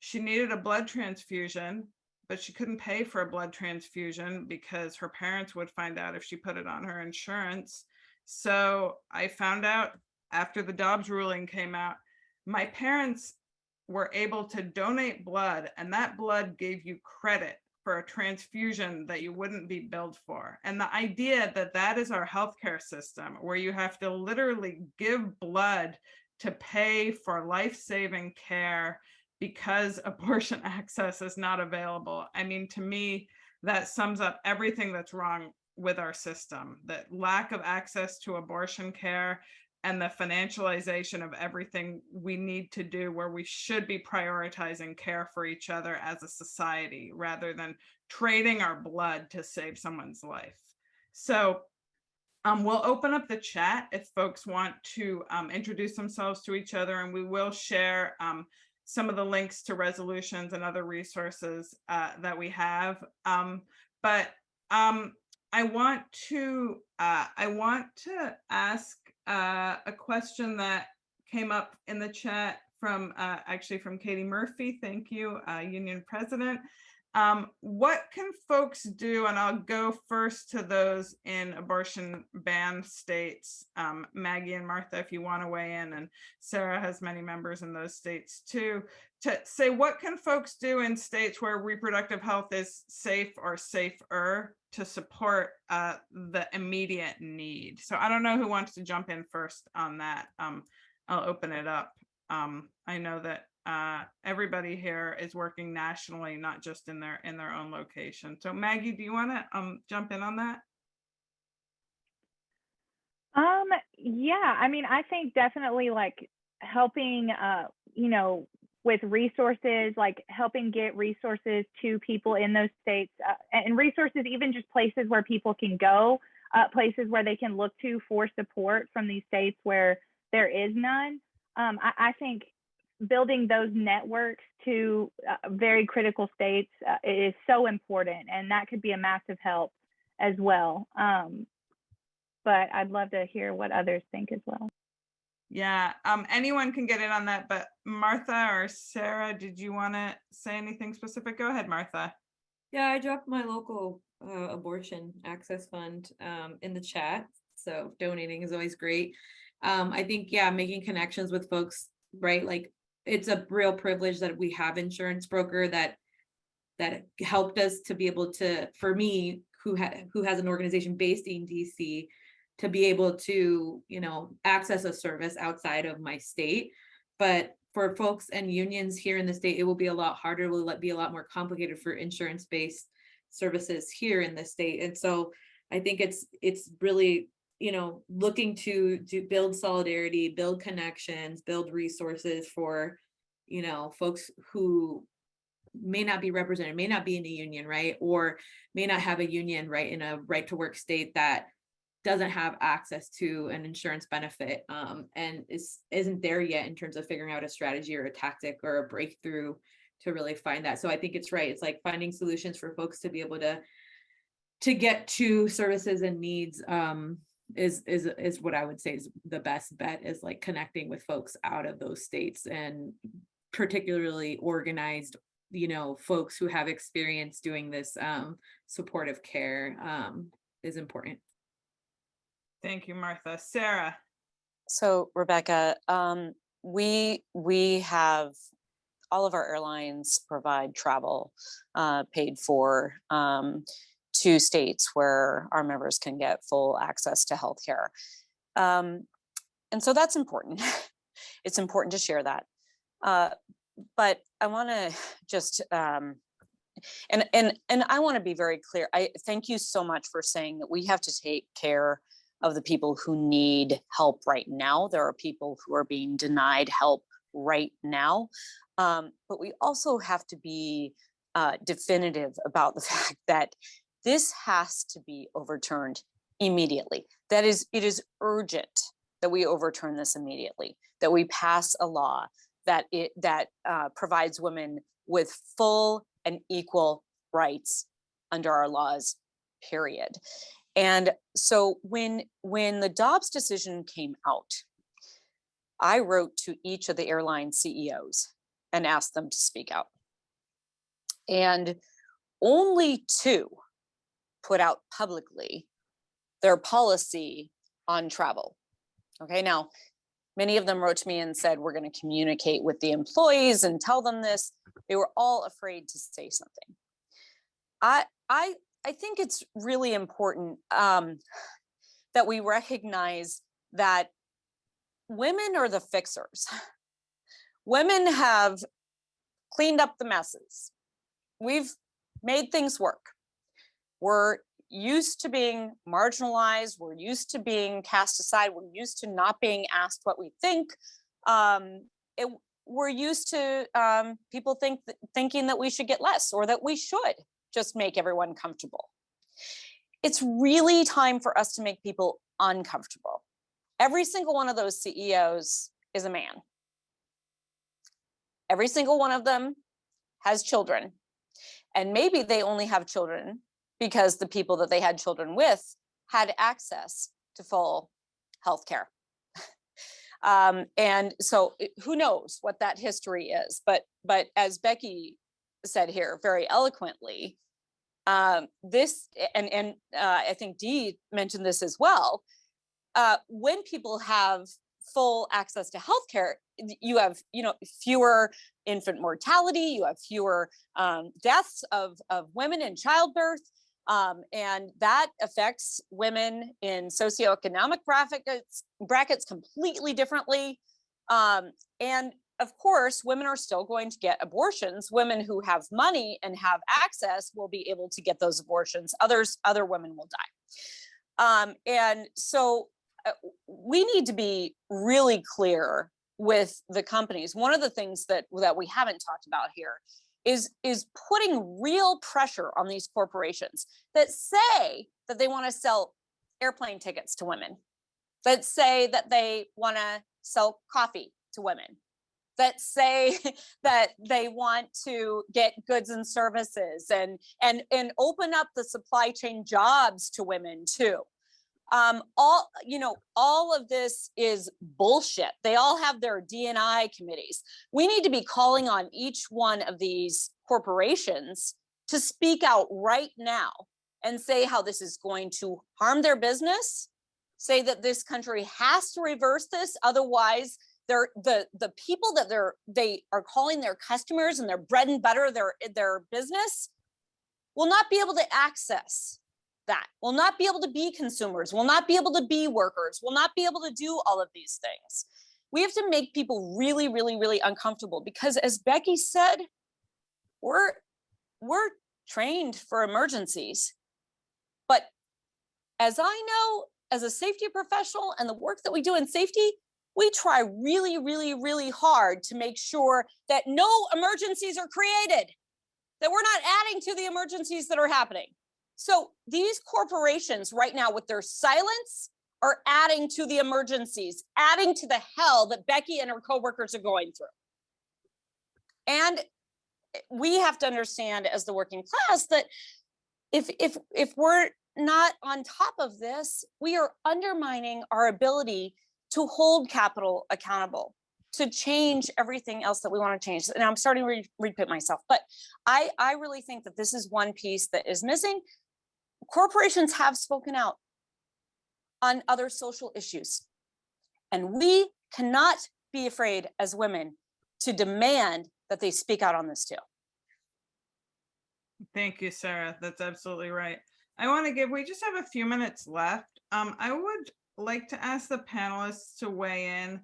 She needed a blood transfusion, but she couldn't pay for a blood transfusion because her parents would find out if she put it on her insurance. So I found out after the Dobbs ruling came out, my parents were able to donate blood, and that blood gave you credit for a transfusion that you wouldn't be billed for. And the idea that that is our healthcare system, where you have to literally give blood to pay for life-saving care because abortion access is not available. I mean, to me, that sums up everything that's wrong with our system, that lack of access to abortion care and the financialization of everything we need to do, where we should be prioritizing care for each other as a society rather than trading our blood to save someone's life. So we'll open up the chat if folks want to introduce themselves to each other, and we will share some of the links to resolutions and other resources that we have. But I want to ask a question that came up in the chat from actually from Katie Murphy. Thank you, Union President. What can folks do? And I'll go first to those in abortion ban states. Maggie and Martha, if you want to weigh in, and Sara has many members in those states too, to say what can folks do in states where reproductive health is safe or safer to support the immediate need. So I don't know who wants to jump in first on that. I'll open it up. I know that everybody here is working nationally, not just in their own location. So Maggie, do you want to jump in on that? Yeah, I mean, I think definitely like helping, you know, with resources, like helping get resources to people in those states, and resources, even just places where people can go, places where they can look to for support from these states where there is none. I think building those networks to very critical states is so important, and that could be a massive help as well. But I'd love to hear what others think as well. Yeah, anyone can get in on that, but Martha or Sara, did you want to say anything specific? Go ahead, Martha. Yeah, I dropped my local abortion access fund in the chat, so donating is always great. I think, yeah, making connections with folks, right? Like, it's a real privilege that we have insurance broker that helped us to be able to, for me, who has an organization based in DC, to be able to, you know, access a service outside of my state. But for folks and unions here in the state, it will be a lot harder. It will be a lot more complicated for insurance-based services here in the state. And so I think it's really, you know, looking to build solidarity, build connections, build resources for, you know, folks who may not be represented, may not be in a union, right? Or may not have a union, right, in a right to work state that doesn't have access to an insurance benefit, and isn't there yet in terms of figuring out a strategy or a tactic or a breakthrough to really find that. So I think it's right. It's like finding solutions for folks to be able to get to services and needs is what I would say is the best bet, is like connecting with folks out of those states, and particularly organized, you know, folks who have experience doing this supportive care is important. Thank you, Martha. Sara. So Rebekah, we have all of our airlines provide travel paid for to states where our members can get full access to healthcare. And so that's important. It's important to share that. But I want to just, and I want to be very clear. I thank you so much for saying that we have to take care of the people who need help right now. There are people who are being denied help right now. But we also have to be definitive about the fact that this has to be overturned immediately. That is, it is urgent that we overturn this immediately, that we pass a law that provides women with full and equal rights under our laws, period. And so when the Dobbs decision came out, I wrote to each of the airline CEOs and asked them to speak out. And only 2 put out publicly their policy on travel. Okay, now, many of them wrote to me and said, we're going to communicate with the employees and tell them this. They were all afraid to say something. I think it's really important that we recognize that women are the fixers. Women have cleaned up the messes. We've made things work. We're used to being marginalized. We're used to being cast aside. We're used to not being asked what we think. We're used to people thinking that we should get less, or that we should just make everyone comfortable. It's really time for us to make people uncomfortable. Every single one of those CEOs is a man. Every single one of them has children. And maybe they only have children because the people that they had children with had access to full healthcare. And so who knows what that history is, but as Becky said here very eloquently, this, and I think Dee mentioned this as well, when people have full access to healthcare, you have, fewer infant mortality, you have fewer deaths of women in childbirth, and that affects women in socioeconomic brackets completely differently. And of course, women are still going to get abortions. Women who have money and have access will be able to get those abortions. Other women will die. And so we need to be really clear with the companies. One of the things that we haven't talked about here is putting real pressure on these corporations that say that they want to sell airplane tickets to women, that say that they want to sell coffee to women, that say that they want to get goods and services and open up the supply chain jobs to women too. All of this is bullshit. They all have their D&I committees. We need to be calling on each one of these corporations to speak out right now and say how this is going to harm their business, say that this country has to reverse this. Otherwise, the people that they are calling their customers and their bread and butter, their business, will not be able to access that, will not be able to be consumers, will not be able to be workers, will not be able to do all of these things. We have to make people really, really, really uncomfortable, because as Becky said, we're trained for emergencies. But as I know, as a safety professional and the work that we do in safety, we try really, really, really hard to make sure that no emergencies are created, that we're not adding to the emergencies that are happening. So these corporations right now with their silence are adding to the emergencies, adding to the hell that Becky and her coworkers are going through. And we have to understand as the working class that if we're not on top of this, we are undermining our ability to hold capital accountable, to change everything else that we want to change. And I'm starting to repeat myself, but I really think that this is one piece that is missing. Corporations have spoken out on other social issues, and we cannot be afraid as women to demand that they speak out on this too. Thank you, Sara. That's absolutely right. We just have a few minutes left. I would like to ask the panelists to weigh in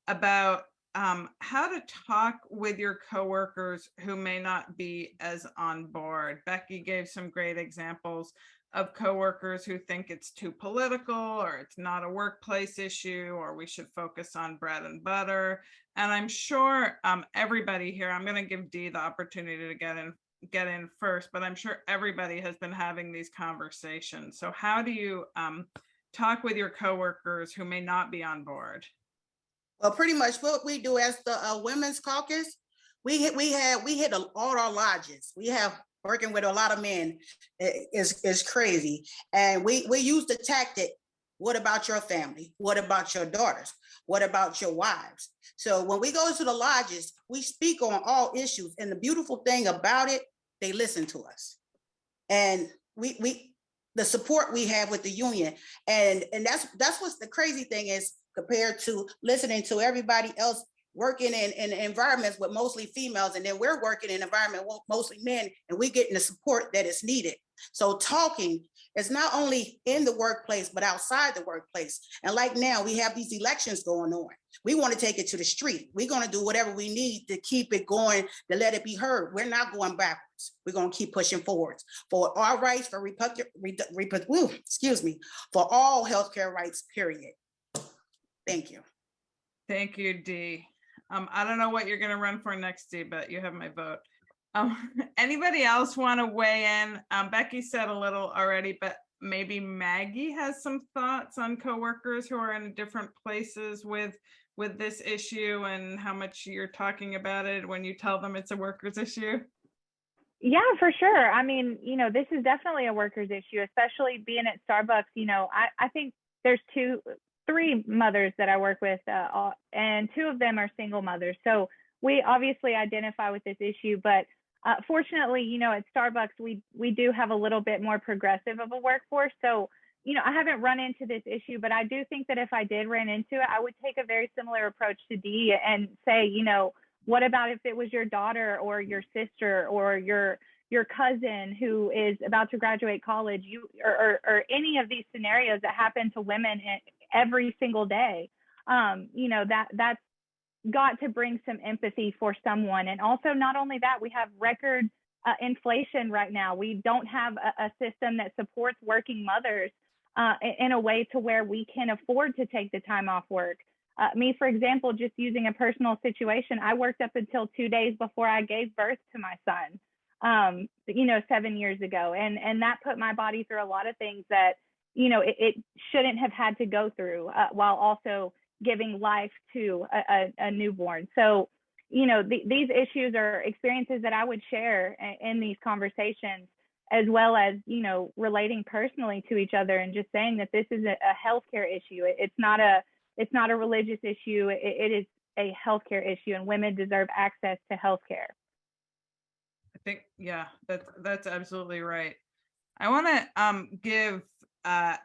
about how to talk with your coworkers who may not be as on board. Becky gave some great examples of coworkers who think it's too political, or it's not a workplace issue, or we should focus on bread and butter. And I'm sure everybody here, I'm going to give Dee the opportunity to get in first, but I'm sure everybody has been having these conversations. So how do you talk with your coworkers who may not be on board? Well, pretty much what we do as the Women's Caucus, we hit all our lodges. We have working with a lot of men is crazy. And we use the tactic, what about your family? What about your daughters? What about your wives? So when we go to the lodges, we speak on all issues. And the beautiful thing about it, they listen to us. And the support we have with the union. And that's what's the crazy thing is, compared to listening to everybody else working in environments with mostly females, and then we're working in an environment with mostly men, and we're getting the support that is needed. So talking is not only in the workplace, but outside the workplace. And like now, we have these elections going on. We want to take it to the street. We're going to do whatever we need to keep it going, to let it be heard. We're not going backwards. We're going to keep pushing forwards for our rights, for for all healthcare rights, period. Thank you. Thank you, Dee. I don't know what you're going to run for next, Dee, but you have my vote. Anybody else want to weigh in? Becky said a little already, but maybe Maggie has some thoughts on coworkers who are in different places with this issue and how much you're talking about it when you tell them it's a workers issue. Yeah, for sure. I mean, this is definitely a workers issue, especially being at Starbucks. I think there's three mothers that I work with, and two of them are single mothers. So we obviously identify with this issue, but fortunately, at Starbucks, we do have a little bit more progressive of a workforce. So, I haven't run into this issue, but I do think that if I did run into it, I would take a very similar approach to Dee and say, what about if it was your daughter or your sister or your cousin who is about to graduate college, or any of these scenarios that happen to women every single day. That's got to bring some empathy for someone. And also, not only that, we have record inflation right now. We don't have a system that supports working mothers in a way to where we can afford to take the time off work. Me, for example, just using a personal situation, I worked up until 2 days before I gave birth to my son, 7 years ago. And that put my body through a lot of things that, it shouldn't have had to go through, while also giving life to a newborn. So, these issues are experiences that I would share in these conversations, as well as, relating personally to each other and just saying that this is a healthcare issue. It's not a religious issue. It is a healthcare issue, and women deserve access to healthcare. I think, yeah, that's absolutely right. I want to give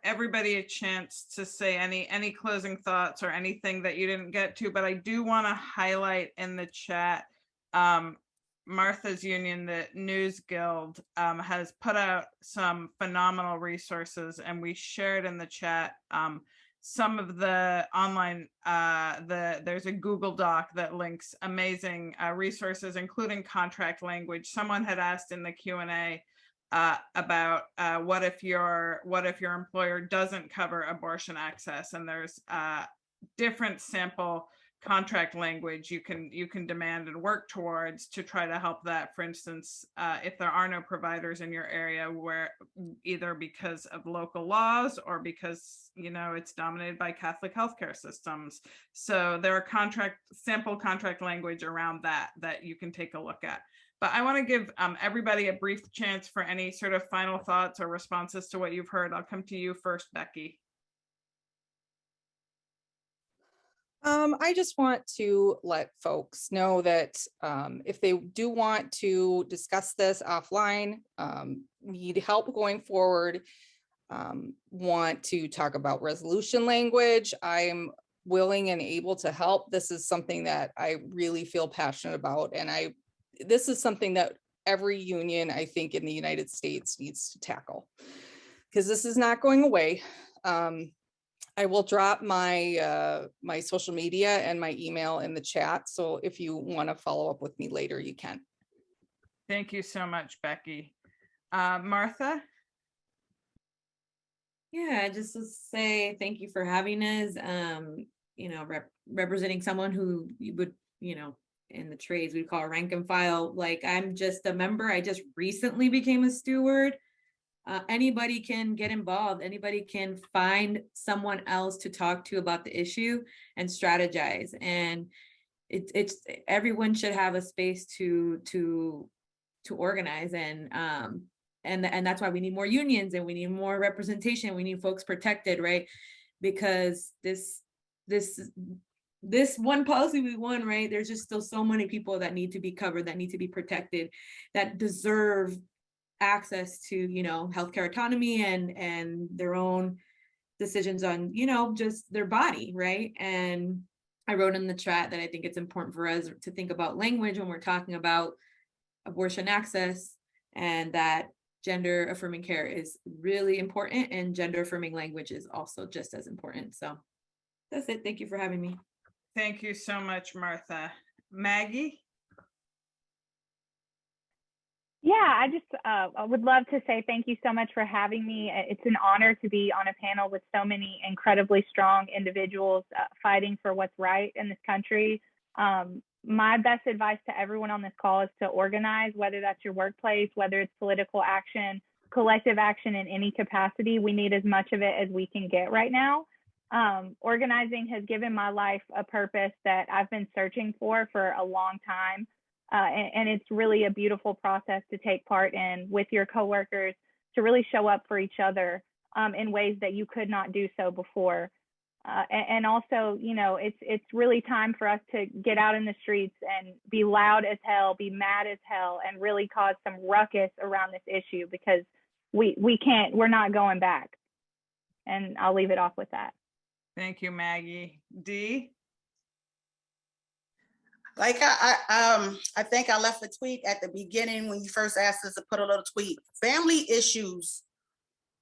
everybody a chance to say any closing thoughts or anything that you didn't get to, but I do want to highlight in the chat, Martha's union, the News Guild, has put out some phenomenal resources, and we shared in the chat some of the online, there's a Google Doc that links amazing resources, including contract language. Someone had asked in the Q&A about what if your employer doesn't cover abortion access, and there's different sample contract language you can demand and work towards to try to help that. For instance, if there are no providers in your area, where either because of local laws or because it's dominated by Catholic healthcare systems, so there are sample contract language around that you can take a look at. But I want to give everybody a brief chance for any sort of final thoughts or responses to what you've heard. I'll come to you first, Becky. I just want to let folks know that if they do want to discuss this offline, need help going forward, want to talk about resolution language, I'm willing and able to help. This is something that I really feel passionate about, and this is something that every union, I think, in the United States needs to tackle, because this is not going away. I will drop my my social media and my email in the chat, so if you want to follow up with me later, you can. Thank you so much, Becky. Martha? Yeah, just to say thank you for having us. Representing someone who you would, in the trades we call rank and file. Like, I'm just a member. I just recently became a steward. anybody can get involved. Anybody can find someone else to talk to about the issue and strategize. And it's everyone should have a space to organize, and that's why we need more unions, and we need more representation. We need folks protected, right? Because this one policy we won, right? There's just still so many people that need to be covered, that need to be protected, that deserve access to, you know, healthcare autonomy and their own decisions on, you know, just their body, right? And I wrote in the chat that I think it's important for us to think about language when we're talking about abortion access, and that gender affirming care is really important, and gender affirming language is also just as important. So that's it. Thank you for having me. Thank you so much, Martha. Maggie? Yeah, I would love to say thank you so much for having me. It's an honor to be on a panel with so many incredibly strong individuals fighting for what's right in this country. My best advice to everyone on this call is to organize, whether that's your workplace, whether it's political action, collective action in any capacity. We need as much of it as we can get right now. Organizing has given my life a purpose that I've been searching for a long time. And it's really a beautiful process to take part in with your coworkers, to really show up for each other in ways that you could not do so before. And also, you know, it's really time for us to get out in the streets and be loud as hell, be mad as hell, and really cause some ruckus around this issue, because we're not going back. And I'll leave it off with that. Thank you, Maggie. Dee? Like I think I left a tweet at the beginning when you first asked us to put a little tweet. Family issues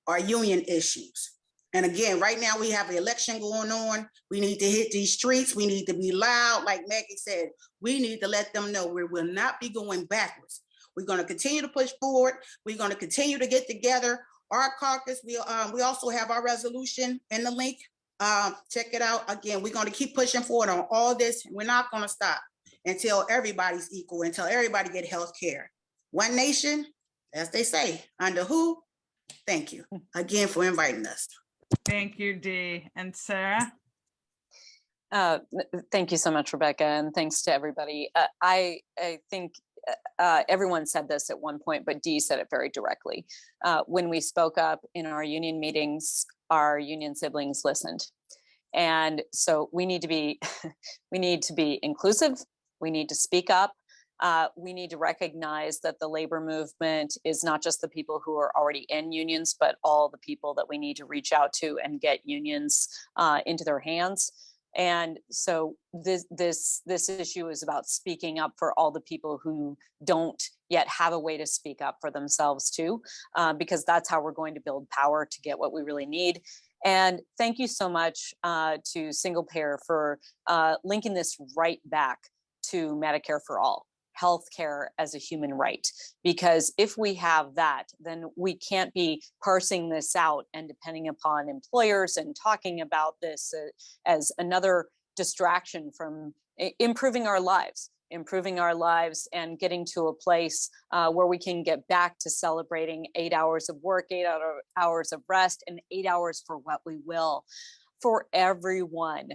are union issues. And again, right now we have an election going on. We need to hit these streets. We need to be loud. Like Maggie said, we need to let them know we will not be going backwards. We're going to continue to push forward. We're going to continue to get together. Our caucus, we also have our resolution in the link. Check it out. Again, we're going to keep pushing forward on all this. We're not going to stop until everybody's equal, until everybody get health care. One nation, as they say, under who? Thank you again for inviting us. Thank you, Dee. And Sara? Thank you so much, Rebekah, and thanks to everybody. I think everyone said this at one point, but Dee said it very directly. When we spoke up in our union meetings, our union siblings listened. And so we need to be inclusive. We need to speak up. We need to recognize that the labor movement is not just the people who are already in unions, but all the people that we need to reach out to and get unions into their hands. And so this issue is about speaking up for all the people who don't yet have a way to speak up for themselves too, because that's how we're going to build power to get what we really need. And thank you so much to Single Payer for linking this right back to Medicare for All, healthcare as a human right. Because if we have that, then we can't be parsing this out and depending upon employers and talking about this as another distraction from improving our lives and getting to a place where we can get back to celebrating 8 hours of work, 8 hours of rest, and 8 hours for what we will, for everyone,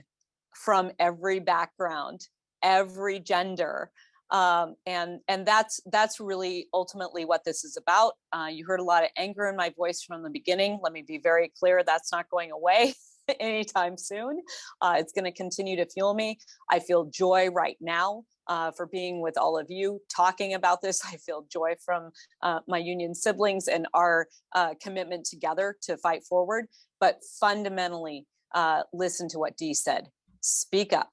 from every background, every gender. And that's really ultimately what this is about. You heard a lot of anger in my voice from the beginning. Let me be very clear, that's not going away anytime soon. It's going to continue to fuel me. I feel joy right now for being with all of you talking about this. I feel joy from my union siblings and our commitment together to fight forward. But fundamentally, listen to what Dee said. Speak up.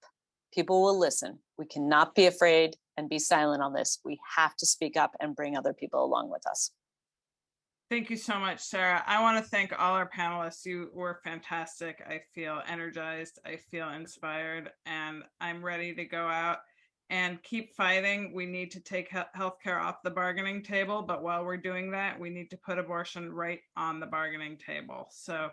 People will listen. We cannot be afraid and be silent on this. We have to speak up and bring other people along with us. Thank you so much, Sara. I want to thank all our panelists. You were fantastic. I feel energized. I feel inspired, and I'm ready to go out and keep fighting. We need to take healthcare off the bargaining table, but while we're doing that, we need to put abortion right on the bargaining table. So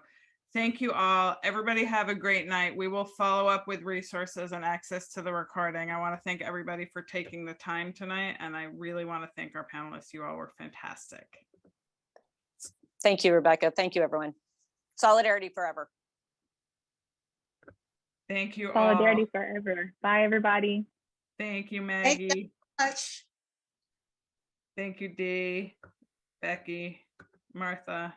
thank you all. Everybody have a great night. We will follow up with resources and access to the recording. I want to thank everybody for taking the time tonight, and I really want to thank our panelists. You all were fantastic. Thank you, Rebekah. Thank you, everyone. Solidarity forever. Thank you all. Solidarity forever. Bye, everybody. Thank you, Thank you Maggie. much. Thank you, Dee, Becky, Martha.